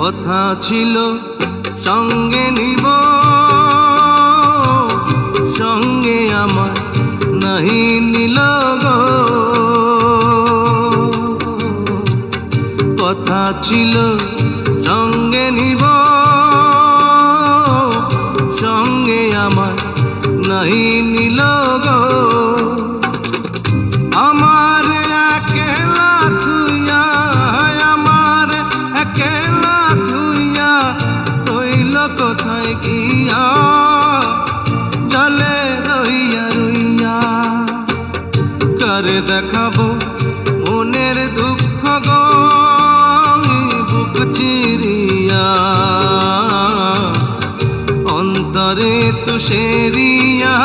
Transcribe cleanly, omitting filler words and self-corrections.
কথা ছিল সঙ্গে নিব, সঙ্গে আমার নাহি নিল গো। কথা ছিল সঙ্গে নিব, সঙ্গে আমার নাহি নিল গো। আমার একলা থুইয়া, আমার একলা থুইয়া রইল কোথায় গিয়া, জলে রইয়া রইয়া। কারে দেখাবো মনের দুঃখ গো বুক চিরিয়া, অন্তরে তুষেরিয়া